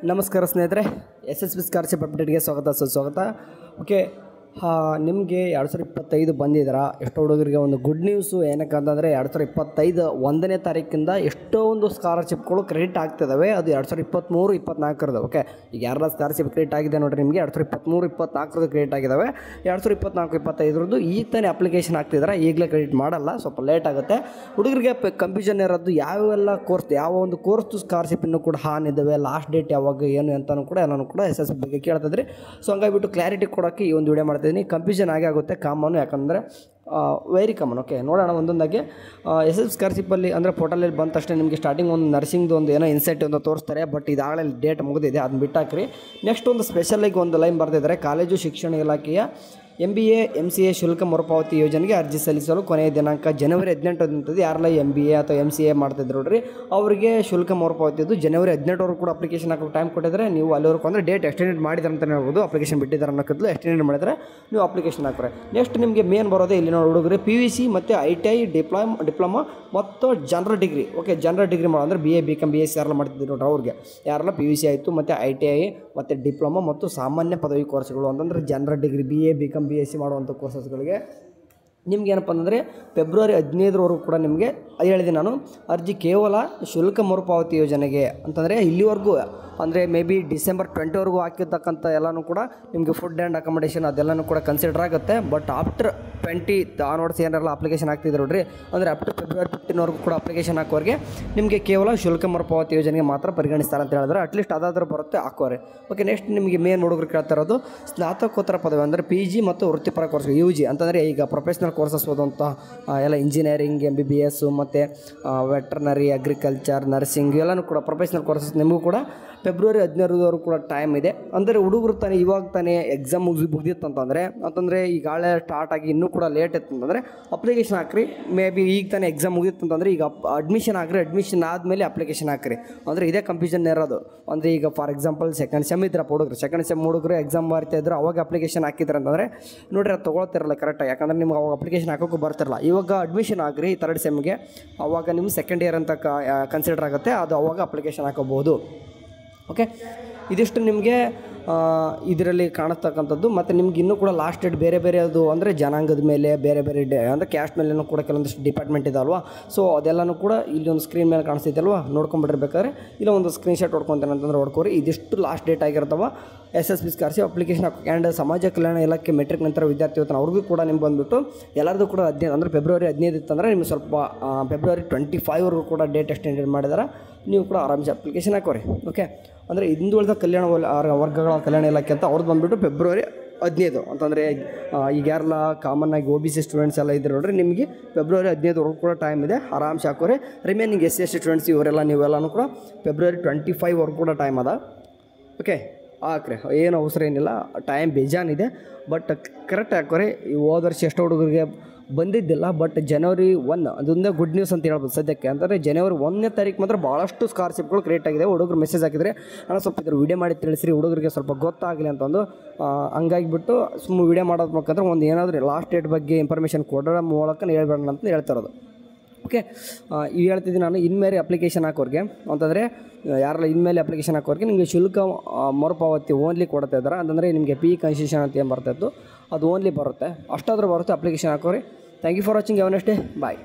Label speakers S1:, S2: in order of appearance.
S1: ನಮಸ್ಕಾರ ಸ್ನೇಹಿತರೆ, SSB scholarship ಅಪ್ಡೇಟ್ಗೆ ಸುಸ್ವಾಗತ. ಓಕೆ, ನಿಮಗೆ 2025 ಬಂದಿದ್ದೀರಾ. ಎಷ್ಟೋ ಹುಡುಗರಿಗೆ ಒಂದು ಗುಡ್ ನ್ಯೂಸು. ಏನಕ್ಕೆ ಅಂತಂದರೆ 2025 1ನೇ ತಾರೀಕಿಂದ ಎಷ್ಟೋ ಒಂದು ಸ್ಕಾಲರ್ಶಿಪ್ಗಳು ಕ್ರೆಡಿಟ್ ಆಗ್ತಿದ್ದಾವೆ. ಅದು 2023-24 ಓಕೆ, ಈಗ ಯಾರ ಸ್ಕಾಲರ್ಶಿಪ್ ಕ್ರೆಡಿಟ್ ಆಗಿದೆ ನೋಡಿರಿ, ನಿಮಗೆ 2023-24 ಕ್ರೆಡಿಟ್ ಆಗಿದ್ದಾವೆ. 2024-25 ಈಗ ತಾನೇ ಅಪ್ಲಿಕೇಶನ್ ಆಗ್ತಿದ್ದಾರೆ. ಈಗಲೇ ಕ್ರೆಡಿಟ್ ಮಾಡಲ್ಲ, ಸ್ವಲ್ಪ ಲೇಟ್ ಆಗುತ್ತೆ. ಹುಡುಗರಿಗೆ ಕನ್ಫ್ಯೂಷನ್ ಇರೋದು ಯಾವೆಲ್ಲ ಕೋರ್ಸ್, ಯಾವ ಒಂದು ಕೋರ್ಸ್ದು ಸ್ಕಾಲರ್ಶಿಪ್ ಇನ್ನೂ ಕೂಡ ಇದ್ದಾವೆ, ಲಾಸ್ಟ್ ಡೇಟ್ ಯಾವಾಗ ಏನು ಅಂತಲೂ ಕೂಡ ಎಲ್ಲನೂ ಕೂಡ SSB ಬಗ್ಗೆ ಕೇಳ್ತಿದ್ರಿ. ಸೊ ಹಂಗಾಗಿಬಿಟ್ಟು ಕ್ಲಾರಿಟಿ ಕೊಡೋಕ್ಕೆ ಈ ಒಂದು ವಿಡಿಯೋ ಮಾಡ್ತಿದ್ದೀನಿ. ಕನ್ಫ್ಯೂಷನ್ ಆಗುತ್ತೆ ಕಾಮನು, ಯಾಕಂದರೆ ವೆರಿ ಕಾಮನ್. ಓಕೆ, ನೋಡೋಣ ಒಂದೊಂದಾಗಿ. SSB ಸ್ಕಾಲರ್ಶಿಪ್ಪಲ್ಲಿ ಅಂದರೆ ಪೋರ್ಟಲಲ್ಲಿ ಬಂದ ತಕ್ಷಣ ನಿಮಗೆ ಸ್ಟಾರ್ಟಿಂಗ್ ಒಂದು ನರ್ಸಿಂಗ್ದು ಒಂದು ಏನೋ ಇನ್ಸೈಟ್ ಒಂದು ತೋರಿಸ್ತಾರೆ. ಬಟ್ ಇದಾಗಲೇ ಡೇಟ್ ಮುಗಿದಿದೆ, ಅದನ್ನ ಬಿಟ್ಟಾಕ್ರಿ. ನೆಕ್ಸ್ಟ್ ಒಂದು ಸ್ಪೆಷಲಾಗಿ ಒಂದು ಲೈನ್ ಬರ್ತಿದ್ದಾರೆ. ಕಾಲೇಜು ಶಿಕ್ಷಣ ಇಲಾಖೆಯ MBA MCA ಶುಲ್ಕ ಮರುಪಾವತಿ ಯೋಜನೆಗೆ ಅರ್ಜಿ ಸಲ್ಲಿಸಲು ಕೊನೆಯ ದಿನಾಂಕ ಜನವರಿ 18 ಅಂತದ್ದು. ಯಾರೆಲ್ಲ MBA ಅಥವಾ MCA ಮಾಡ್ತಿದ್ರು ನೋಡ್ರಿ, ಅವರಿಗೆ ಶುಲ್ಕ ಮರುಪಾವತಿದ್ದು ಜನವರಿ 18 ಕೂಡ ಅಪ್ಲಿಕೇಶನ್ ಹಾಕೋ ಟೈಮ್ ಕೊಟ್ಟಿದ್ದಾರೆ. ನೀವು ಅಲ್ಲಿವರೆಗೂ ಅಂದರೆ ಡೇಟ್ ಎಕ್ಸ್ಟೆಂಡೆಡ್ ಮಾಡಿದ್ದಾರೆ ಅಂತಲೇ ಹೇಳ್ಬೋದು. ಅಪ್ಲಿಕೇಶನ್ ಬಿಟ್ಟಿದ್ದಾರೆ ಅನ್ನೋಕ್ಕೂ ಎಕ್ಸ್ಟೆಂಡೆಡ್ ಮಾಡಿದರೆ ನೀವು ಅಪ್ಲಿಕೇಶನ್ ಹಾಕ್ರೆ. ನೆಕ್ಸ್ಟ್ ನಿಮಗೆ ಮೇನ್ ಬರೋದೇ ಇಲ್ಲಿ ನೋಡಿ ಹುಡುಗರು, PUC ಮತ್ತು ITI ಡಿಪ್ಲೊಮಾ ಮತ್ತು general degree. Okay, general degree ಮಾಡೋ ಅಂದರೆ BA BCom BSc ಯಾರೆಲ್ಲ ಮಾಡ್ತಿದ್ರು ನೋಡ್ರಿ, ಅವ್ರಿಗೆ ಯಾರೆಲ್ಲ PUC ಆಯಿತು ಮತ್ತು ITI ಮತ್ತು ಡಿಪ್ಲೊಮಾ ಮತ್ತು ಸಾಮಾನ್ಯ ಪದವಿ ಕೋರ್ಸ್ಗಳು ಅಂತಂದರೆ general degree BA BCom BSc ಮಾಡುವಂಥ ಕೋರ್ಸಸ್ಗಳಿಗೆ ನಿಮ್ಗೆ ಏನಪ್ಪ ಅಂದರೆ ಫೆಬ್ರವರಿ 15 ಕೂಡ ನಿಮಗೆ ಹೇಳಿದೆ ನಾನು. ಅರ್ಜಿ ಕೇವಲ ಶುಲ್ಕ ಮರುಪಾವತಿ ಯೋಜನೆಗೆ ಅಂತಂದರೆ ಇಲ್ಲಿವರೆಗೂ ಅಂದರೆ ಮೇ ಬಿ ಡಿಸೆಂಬರ್ 20 ಹಾಕಿರ್ತಕ್ಕಂಥ ಎಲ್ಲನೂ ಕೂಡ ನಿಮಗೆ ಫುಡ್ ಆ್ಯಂಡ್ ಅಕಾಮಡೇಷನ್ ಅದೆಲ್ಲನೂ ಕೂಡ ಕನ್ಸಿಡರ್ ಆಗುತ್ತೆ. ಬಟ್ ಆಫ್ಟರ್ 20 ಆನ್ವರ್ಡ್ಸ್ ಏನಾರೆಲ್ಲ ಅಪ್ಲಿಕೇಶನ್ ಆಗ್ತಿದ್ರು ನೋಡ್ರಿ, ಅಂದರೆ ಅಪ್ ಟು ಫೆಬ್ರವರಿ 15 ಕೂಡ ಅಪ್ಲಿಕೇಶನ್ ಹಾಕೋರಿಗೆ ನಿಮಗೆ ಕೇವಲ ಶುಲ್ಕ ಮರುಪಾವತಿ ಯೋಜನೆಗೆ ಮಾತ್ರ ಪರಿಗಣಿಸ್ತಾರೆ ಅಂತ ಹೇಳಿದ್ರೆ, ಅಟ್ಲೀಸ್ಟ್ ಅದಾದರೂ ಬರುತ್ತೆ ಹಾಕೋರೆ. ಓಕೆ, ನೆಕ್ಸ್ಟ್ ನಿಮಗೆ ಮೇನ್ ಹುಡುಗರು ಕೇಳ್ತಾ ಇರೋದು ಸ್ನಾತಕೋತ್ತರ ಪದವಿ ಅಂದರೆ PG ಮತ್ತು ವೃತ್ತಿಪರ ಕೋರ್ಸ್ UG ಅಂತಂದರೆ ಈಗ ಪ್ರೊಫೆಷ್ನಲ್ ಕೋರ್ಸಸ್ ಓದುವಂಥ ಎಲ್ಲ ಇಂಜಿನಿಯರಿಂಗ್ MBBS ಮತ್ತು ವೆಟ್ರನರಿ ಅಗ್ರಿಕಲ್ಚರ್ ನರ್ಸಿಂಗ್ ಎಲ್ಲನೂ ಕೂಡ ಪ್ರೊಫೆಷ್ನಲ್ ಕೋರ್ಸಸ್ ನಿಮಗೂ ಕೂಡ ಫೆಬ್ರವರಿ 15 ಕೂಡ ಟೈಮ್ ಇದೆ. ಅಂದರೆ ಹುಡುಗರು ತಾನೇ ಇವಾಗ ತಾನೇ ಎಕ್ಸಾಮ್ ಮುಗಿದಿತ್ತಂತಂದರೆ ಈಗಾಗಲೇ ಸ್ಟಾರ್ಟ್ ಆಗಿ ಇನ್ನೂ ಕೂಡ ಲೇಟ್ ಇತ್ತಂತಂದರೆ ಅಪ್ಲಿಕೇಶನ್ ಹಾಕ್ರಿ. ಮೇ ಬಿ ಈಗ ತಾನೇ ಎಕ್ಸಾಮ್ ಮುಗಿದಿತ್ತಂತಂದರೆ ಈಗ ಅಡ್ಮಿಷನ್ ಹಾಕ್ರಿ, ಅಡ್ಮಿಷನ್ ಆದಮೇಲೆ ಅಪ್ಲಿಕೇಶನ್ ಹಾಕ್ರಿ. ಅಂದರೆ ಇದೇ ಕನ್ಫ್ಯೂಷನ್ ಇರೋದು. ಅಂದರೆ ಈಗ ಫಾರ್ ಎಕ್ಸಾಂಪಲ್ ಸೆಕೆಂಡ್ ಸೆಮ್ ಇದ್ರಪ್ಪ ಹುಡುಗರು, ಸೆಕೆಂಡ್ ಸೆಮ್ ಹುಡುಗರು ಎಕ್ಸಾಮ್ ಬರ್ತಾ ಇದ್ರು, ಅವಾಗ ಅಪ್ಲಿಕೇಶನ್ ಹಾಕಿದ್ರು ಅಂತಂದರೆ ನೋಡಿರಿ ಅದು ತೊಗೊಳ್ತಿರಲ್ಲ ಕರೆಕ್ಟಾಗಿ, ಯಾಕಂದರೆ ನಿಮ್ಗೆ ಅವಾಗ ಅಪ್ಲಿಕೇಶನ್ ಹಾಕೋಕ್ಕೂ ಬರ್ತಿರಲ್ಲ. ಇವಾಗ ಅಡ್ಮಿಷನ್ ಆಗ್ರಿ 3rd ಸೆಮ್ಗೆ, ಅವಾಗ ನಿಮ್ಗೆ ಸೆಕೆಂಡ್ ಇಯರ್ ಅಂತ ಕನ್ಸಿಡರ್ ಆಗುತ್ತೆ, ಅದು ಅವಾಗ ಅಪ್ಲಿಕೇಶನ್ ಹಾಕೋಬೋದು. ಓಕೆ, ಇದಿಷ್ಟು ನಿಮಗೆ ಇದರಲ್ಲಿ ಕಾಣಿಸ್ತಕ್ಕಂಥದ್ದು. ಮತ್ತು ನಿಮ್ಗೆ ಇನ್ನೂ ಕೂಡ ಲಾಸ್ಟ್ ಡೇಟ್ ಬೇರೆ ಬೇರೆ ಅದು ಅಂದರೆ ಜನಾಂಗದ ಮೇಲೆ ಬೇರೆ ಬೇರೆ ಅಂದರೆ ಕ್ಯಾಸ್ಟ್ ಮೇಲೆನೂ ಕೂಡ ಕೆಲವೊಂದಿಷ್ಟು ಡಿಪಾರ್ಟ್ಮೆಂಟ್ ಇದಾವಲ್ವಾ. ಸೊ ಅದೆಲ್ಲನೂ ಕೂಡ ಇಲ್ಲಿ ಒಂದು ಸ್ಕ್ರೀನ್ ಮೇಲೆ ಕಾಣಿಸ್ತೈತಲ್ವ, ನೋಡ್ಕೊಂಬಿಟ್ಟಿರ್ಬೇಕಾದ್ರೆ ಇಲ್ಲ ಒಂದು ಸ್ಕ್ರೀನ್ಶಾಟ್ ಹೊಡ್ಕೊತೇನೆ ಅಂತಂದ್ರೆ ಹೊಡ್ಕೋರಿ. ಇದಿಷ್ಟು ಲಾಸ್ಟ್ ಡೇಟ್ ಆಗಿರ್ತಾವ SSB ಸ್ಕಾಲರ್ಶಿಪ್ ಅಪ್ಲಿಕೇಶನ್ ಆ್ಯಂಡ್ ಸಮಾಜ ಕಲ್ಯಾಣ ಇಲಾಖೆ ಮೆಟ್ರಿಕ್ ನಂತರ ವಿದ್ಯಾರ್ಥಿ ವೇತನ ಅವ್ರಿಗೂ ಕೂಡ ನಿಮ್ಗೆ ಬಂದುಬಿಟ್ಟು ಎಲ್ಲರದು ಕೂಡ 15 ಅಂದರೆ ಫೆಬ್ರವರಿ 15 ಇತ್ತಂದರೆ ನಿಮ್ಗೆ ಸ್ವಲ್ಪ ಫೆಬ್ರವರಿ 25 ಕೂಡ ಡೇಟ್ ಎಕ್ಸ್ಟೆಂಡೆಡ್ ಮಾಡಿದಾರೆ. ನೀವು ಕೂಡ ಆರಾಮ್ಸೆ ಅಪ್ಲಿಕೇಶನ್ ಹಾಕೋರಿ. ಓಕೆ, ಅಂದರೆ ಹಿಂದುಳಿದ ಕಲ್ಯಾಣ ವರ್ಗಗಳ ಕಲ್ಯಾಣ ಇಲಾಖೆ ಅಂತ ಅವ್ರದ್ದು ಬಂದುಬಿಟ್ಟು ಫೆಬ್ರವರಿ 15 ಅಂತಂದರೆ ಈಗ ಯಾರೆಲ್ಲ ಕಾಮನ್ನಾಗಿ OBC ಸ್ಟೂಡೆಂಟ್ಸ್ ಎಲ್ಲ ಇದ್ದಾರೆ ನೋಡ್ರಿ, ನಿಮಗೆ ಫೆಬ್ರವರಿ 15 ಕೂಡ ಟೈಮ್ ಇದೆ, ಆರಾಮ್ಸೆ ಹಾಕೋರಿ. ರಿಮೈನಿಂಗ್ SC ST ಸ್ಟೂಡೆಂಟ್ಸ್ ಇವರೆಲ್ಲ ನೀವೆಲ್ಲನೂ ಕೂಡ ಫೆಬ್ರವರಿ 25 ಕೂಡ ಟೈಮ್ ಅದ. ಓಕೆ, ಹಾಕ್ರಿ, ಏನು ಅವಸರ ಏನಿಲ್ಲ, ಟೈಮ್ ಬೇಜಾನಿದೆ. ಬಟ್ ಕರೆಕ್ಟ್ ಹಾಕೋರಿ. ಈ ಹೋದ ವರ್ಷ ಎಷ್ಟೋ ಹುಡುಗರಿಗೆ ಬಂದಿದ್ದಿಲ್ಲ, ಬಟ್ ಜನವರಿ 1 ಅದೊಂದೇ ಗುಡ್ ನ್ಯೂಸ್ ಅಂತ ಹೇಳ್ಬೋದು ಸದ್ಯಕ್ಕೆ. ಅಂದರೆ ಜನವರಿ 1ನೇ ತಾರೀಕು ಮಾತ್ರ ಭಾಳಷ್ಟು ಸ್ಕಾಲರ್ಶಿಪ್ಗಳು ಕ್ರಿಯೇಟ್ ಆಗಿದೆ. ಹುಡುಗರು ಮೆಸೇಜ್ ಹಾಕಿದರೆ ನಾನು ಸ್ವಲ್ಪ ಇದ್ರ ವೀಡಿಯೋ ಮಾಡಿ ತಿಳಿಸ್ರಿ, ಹುಡುಗರಿಗೆ ಸ್ವಲ್ಪ ಗೊತ್ತಾಗಲಿ ಅಂತಂದು ಹಂಗಾಗಿಬಿಟ್ಟು ಸುಮ್ಮನೆ ವೀಡಿಯೋ ಮಾಡೋದು ಮುಖಾಂತರ ಒಂದು ಏನಾದರೂ ಲಾಸ್ಟ್ ಡೇಟ್ ಬಗ್ಗೆ ಇನ್ಫಾರ್ಮೇಷನ್ ಕೊಡೋ ಮೂಲಕ ಹೇಳ್ಬೇಡ ಅಂತ ಹೇಳ್ತಾ ಇರೋದು. ಓಕೆ, ಈಗ ಹೇಳ್ತಿದ್ದೀನಿ ನಾನು, ಇನ್ಮೇಲೆ ಅಪ್ಲಿಕೇಶನ್ ಹಾಕೋರಿಗೆ ಅಂತಂದರೆ ಯಾರೆಲ್ಲ ಇನ್ಮೇಲೆ ಅಪ್ಲಿಕೇಶನ್ ಹಾಕೋರಿಗೆ ನಿಮಗೆ ಶುಲ್ಕ ಮರುಪಾವತಿ ಓನ್ಲಿ ಕೊಡ್ತಾ ಇದ್ದಾರೆ. ಅಂತಂದರೆ ನಿಮಗೆ PE ಕನ್ಸೆಷನ್ ಅಂತ ಏನು ಬರ್ತಾಯಿತ್ತು ಅದು ಓನ್ಲಿ ಬರುತ್ತೆ, ಅಷ್ಟಾದರೂ ಬರುತ್ತೆ. ಅಪ್ಲಿಕೇಶನ್ ಹಾಕೋರಿ. Thank you for watching. Have a nice day. Bye.